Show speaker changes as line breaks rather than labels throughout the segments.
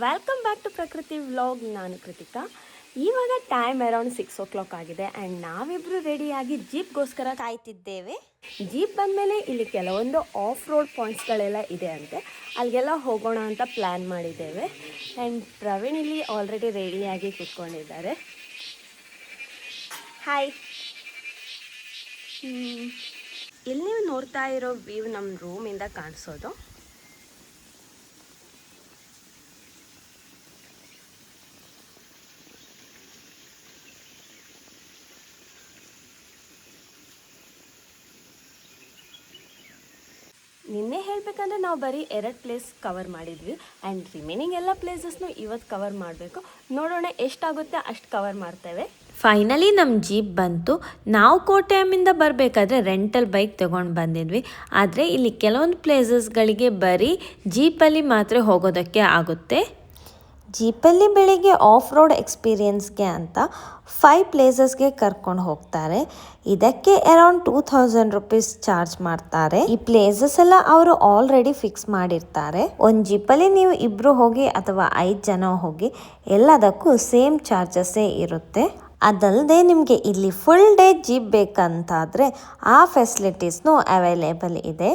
Welcome back to ಪ್ರಕೃತಿ vlog. ನಾನು ಕೃತಿಕಾ. ಇವಾಗ ಟೈಮ್ ಅರೌಂಡ್ 6 o'clock ಆಗಿದೆ ಆ್ಯಂಡ್ ನಾವಿಬ್ಬರು ರೆಡಿಯಾಗಿ ಜೀಪ್ಗೋಸ್ಕರ ಕಾಯ್ತಿದ್ದೇವೆ. ಜೀಪ್ ಬಂದಮೇಲೆ ಇಲ್ಲಿ ಕೆಲವೊಂದು ಆಫ್ ರೋಡ್ ಪಾಯಿಂಟ್ಸ್ಗಳೆಲ್ಲ ಇದೆ ಅಂತೆ, ಅಲ್ಲಿಗೆಲ್ಲ ಹೋಗೋಣ ಅಂತ ಪ್ಲ್ಯಾನ್ ಮಾಡಿದ್ದೇವೆ. ಆ್ಯಂಡ್ ಪ್ರವೀಣ್ ಇಲ್ಲಿ ಆಲ್ರೆಡಿ ರೆಡಿಯಾಗಿ ಕೂತ್ಕೊಂಡಿದ್ದಾರೆ. ಹಾಯ್. ಇಲ್ಲಿ ನೀವು ನೋಡ್ತಾ ಇರೋ ವ್ಯೂ ನಮ್ಮ ರೂಮಿಂದ ಕಾಣಿಸೋದು. ನಿನ್ನೆ ಹೇಳಬೇಕಂದ್ರೆ ನಾವು ಬರೀ 2 ಪ್ಲೇಸ್ ಕವರ್ ಮಾಡಿದ್ವಿ ಆ್ಯಂಡ್ ರಿಮೈನಿಂಗ್ ಎಲ್ಲ ಪ್ಲೇಸಸ್ನು ಇವತ್ತು ಕವರ್ ಮಾಡಬೇಕು. ನೋಡೋಣ ಎಷ್ಟಾಗುತ್ತೆ ಅಷ್ಟು ಕವರ್ ಮಾಡ್ತೇವೆ.
ಫೈನಲಿ ನಮ್ಮ ಜೀಪ್ ಬಂತು. ನಾವು ಕೋಟೆಯಮ್ಮಿಂದ ಬರಬೇಕಾದ್ರೆ ರೆಂಟಲ್ ಬೈಕ್ ತೊಗೊಂಡು ಬಂದಿದ್ವಿ. ಆದರೆ ಇಲ್ಲಿ ಕೆಲವೊಂದು ಪ್ಲೇಸಸ್ಗಳಿಗೆ ಬರೀ ಜೀಪಲ್ಲಿ ಮಾತ್ರ ಹೋಗೋದಕ್ಕೆ ಆಗುತ್ತೆ. ಜೀಪಲ್ಲಿ ಬೆಳಿಗ್ಗೆ ಆಫ್ ರೋಡ್ ಎಕ್ಸ್ಪೀರಿಯನ್ಸ್ಗೆ ಅಂತ 5 ಪ್ಲೇಸಸ್ಗೆ ಕರ್ಕೊಂಡು ಹೋಗ್ತಾರೆ. ಇದಕ್ಕೆ ಅರೌಂಡ್ 2000 ರುಪೀಸ್ ಚಾರ್ಜ್ ಮಾಡ್ತಾರೆ. ಈ ಪ್ಲೇಸಸ್ ಎಲ್ಲ ಅವರು ಆಲ್ರೆಡಿ ಫಿಕ್ಸ್ ಮಾಡಿರ್ತಾರೆ. ಒಂದು ಜೀಪಲ್ಲಿ ನೀವು 2 ಹೋಗಿ ಅಥವಾ 5 ಜನ ಹೋಗಿ ಎಲ್ಲದಕ್ಕೂ ಸೇಮ್ ಚಾರ್ಜಸ್ಸೇ ಇರುತ್ತೆ. ಅದಲ್ಲದೆ ನಿಮಗೆ ಇಲ್ಲಿ ಫುಲ್ ಡೇ ಜೀಪ್ ಬೇಕಂತಾದರೆ ಆ ಫೆಸಿಲಿಟೀಸ್ನು ಅವೈಲೇಬಲ್ ಇದೆ.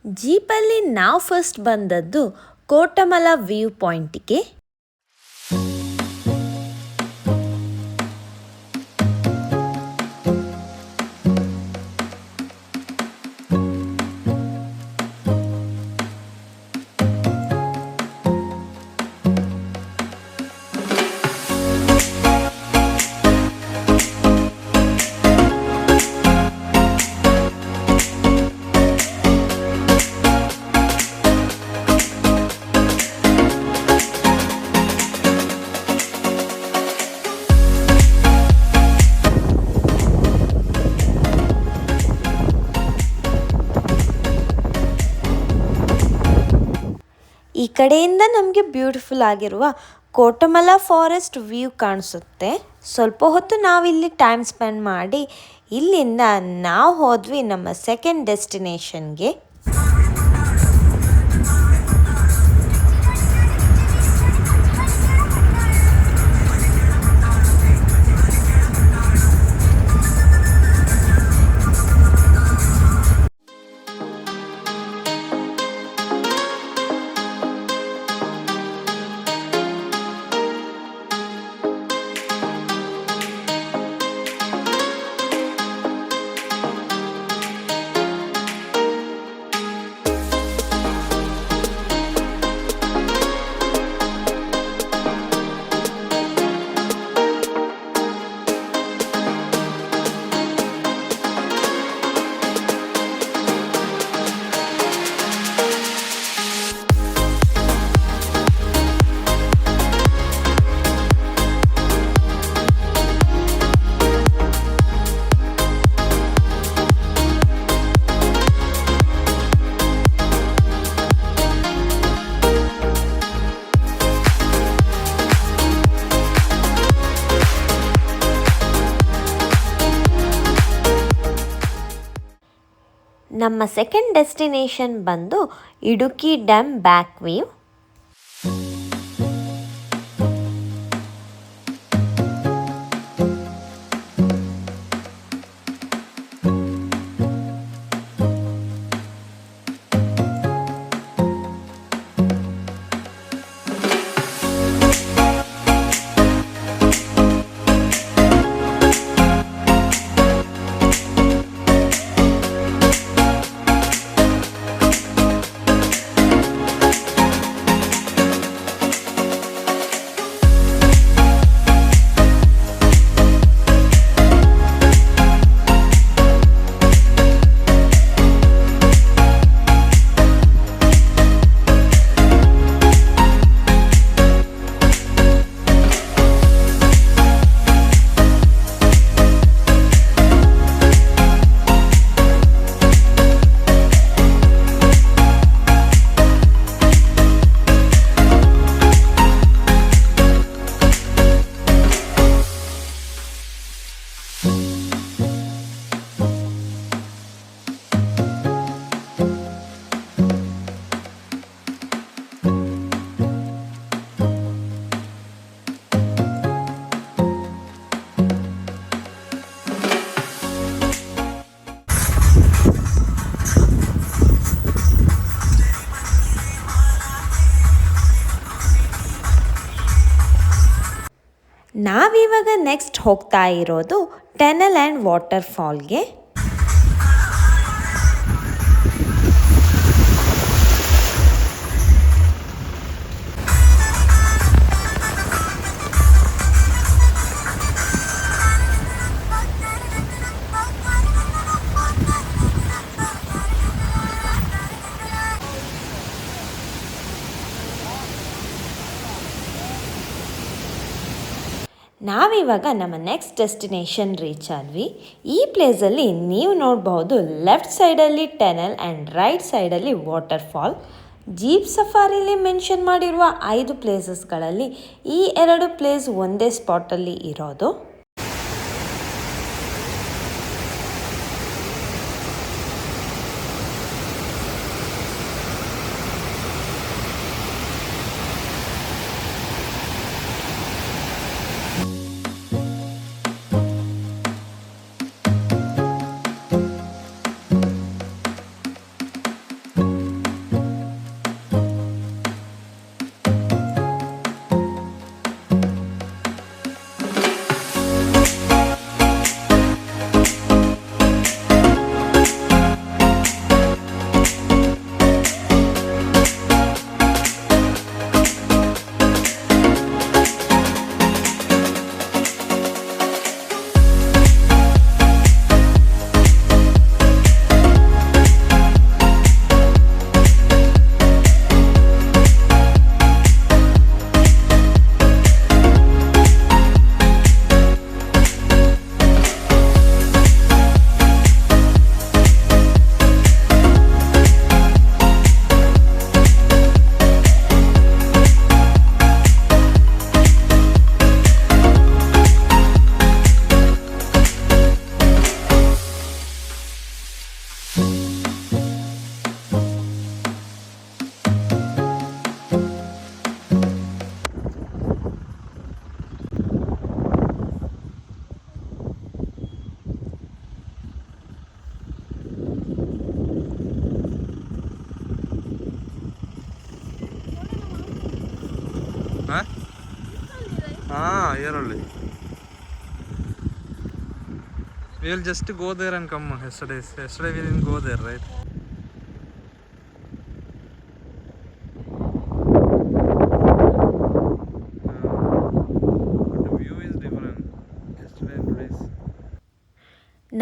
ಜೀಪಲ್ಲಿ ನಾವು ಫಸ್ಟ್ ಬಂದದ್ದು ಕೋಟಮಲ ವ್ಯೂ ಪಾಯಿಂಟಿಗೆ. ಈ ಕಡೆಯಿಂದ ನಮಗೆ ಬ್ಯೂಟಿಫುಲ್ ಆಗಿರುವ ಕೋಟಮಲ ಫಾರೆಸ್ಟ್ ವ್ಯೂ ಕಾಣಿಸುತ್ತೆ. ಸ್ವಲ್ಪ ಹೊತ್ತು ನಾವಿಲ್ಲಿ ಟೈಮ್ ಸ್ಪೆಂಡ್ ಮಾಡಿ ಇಲ್ಲಿಂದ ನಾವು ಹೋದ್ವಿ ನಮ್ಮ ಸೆಕೆಂಡ್ ಡೆಸ್ಟಿನೇಷನ್ಗೆ. ನಮ್ಮ ಸೆಕೆಂಡ್ ಡೆಸ್ಟಿನೇಷನ್ ಬಂದು ಇಡುಕಿ ಡ್ಯಾಮ್ ಬ್ಯಾಕ್ ವ್ಯೂ. ನಾವಿವಾಗ ನೆಕ್ಸ್ಟ್ ಹೋಗ್ತಾ ಇರೋದು ಟನಲ್ ಆ್ಯಂಡ್ ವಾಟರ್ ಫಾಲ್ಗೆ. ನಾವಿವಾಗ ನಮ್ಮ ನೆಕ್ಸ್ಟ್ ಡೆಸ್ಟಿನೇಷನ್ ರೀಚ್ ಆದ್ವಿ. ಈ ಪ್ಲೇಸಲ್ಲಿ ನೀವು ನೋಡಬಹುದು ಲೆಫ್ಟ್ ಸೈಡಲ್ಲಿ ಟನಲ್ ಆ್ಯಂಡ್ ರೈಟ್ ಸೈಡಲ್ಲಿ ವಾಟರ್ ಫಾಲ್. ಜೀಪ್ ಸಫಾರಿಲಿ ಮೆನ್ಷನ್ ಮಾಡಿರುವ 5 ಪ್ಲೇಸಸ್ಗಳಲ್ಲಿ ಈ 2 ಪ್ಲೇಸ್ ಒಂದೇ ಸ್ಪಾಟಲ್ಲಿ ಇರೋದು.
Yearly. We'll just go there and come yesterday. Yesterday we didn't go there, right? But the view is different. Yesterday and today's.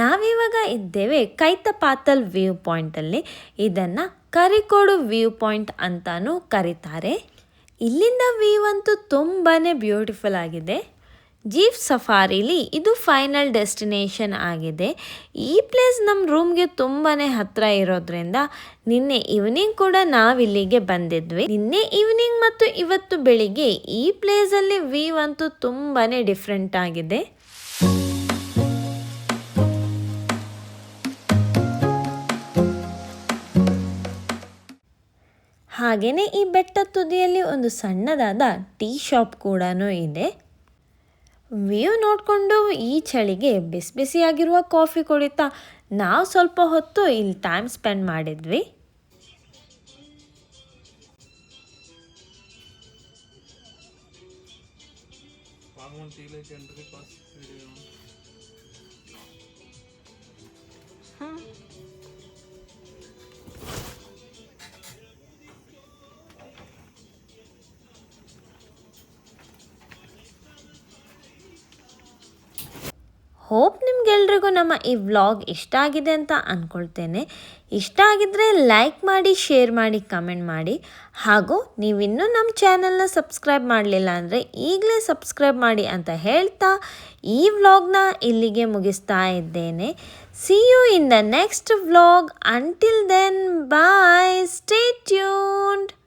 ನಾವಿವಾಗ ಇದ್ದೇವೆ ಕೈತಪಾತಲ್ view ಪಾಯಿಂಟಲ್ಲಿ. ಇದನ್ನು Karikode view point ಅಂತಾನೂ ಕರೀತಾರೆ. ಇಲ್ಲಿಂದ ವ್ಯೂ ಅಂತೂ ತುಂಬಾ ಬ್ಯೂಟಿಫುಲ್ ಆಗಿದೆ. ಜೀಪ್ ಸಫಾರಿಲಿ ಇದು ಫೈನಲ್ ಡೆಸ್ಟಿನೇಷನ್ ಆಗಿದೆ. ಈ ಪ್ಲೇಸ್ ನಮ್ಮ ರೂಮ್ಗೆ ತುಂಬಾ ಹತ್ತಿರ ಇರೋದ್ರಿಂದ ನಿನ್ನೆ ಈವ್ನಿಂಗ್ ಕೂಡ ನಾವಿಲ್ಲಿಗೆ ಬಂದಿದ್ವಿ. ನಿನ್ನೆ ಈವ್ನಿಂಗ್ ಮತ್ತು ಇವತ್ತು ಬೆಳಿಗ್ಗೆ ಈ ಪ್ಲೇಸಲ್ಲಿ ವ್ಯೂ ಅಂತೂ ತುಂಬಾ ಡಿಫ್ರೆಂಟ್ ಆಗಿದೆ. ಹಾಗೆಯೇ ಈ ಬೆಟ್ಟದ ತುದಿಯಲ್ಲಿ ಒಂದು ಸಣ್ಣದಾದ ಟೀ ಶಾಪ್ ಕೂಡ ಇದೆ. ವ್ಯೂ ನೋಡಿಕೊಂಡು ಈ ಚಳಿಗೆ ಬಿಸಿ ಬಿಸಿಯಾಗಿರುವ ಕಾಫಿ ಕುಡಿತಾ ನಾವು ಸ್ವಲ್ಪ ಹೊತ್ತು ಇಲ್ಲಿ ಟೈಮ್ ಸ್ಪೆಂಡ್ ಮಾಡಿದ್ವಿ. ಹೋಪ್ ನಿಮ್ಗೆಲ್ರಿಗೂ ನಮ್ಮ ಈ ವ್ಲಾಗ್ ಇಷ್ಟ ಆಗಿದೆ ಅಂತ ಅಂದ್ಕೊಳ್ತೇನೆ. ಇಷ್ಟ ಆಗಿದ್ದರೆ ಲೈಕ್ ಮಾಡಿ, ಶೇರ್ ಮಾಡಿ, ಕಮೆಂಟ್ ಮಾಡಿ. ಹಾಗೂ ನೀವಿನ್ನೂ ನಮ್ಮ ಚಾನಲ್ನ ಸಬ್ಸ್ಕ್ರೈಬ್ ಮಾಡಲಿಲ್ಲ ಅಂದರೆ ಈಗಲೇ ಸಬ್ಸ್ಕ್ರೈಬ್ ಮಾಡಿ ಅಂತ ಹೇಳ್ತಾ ಈ ವ್ಲಾಗ್ನ ಇಲ್ಲಿಗೆ ಮುಗಿಸ್ತಾ ಇದ್ದೇನೆ. See you in the next vlog. Until then, bye. Stay tuned.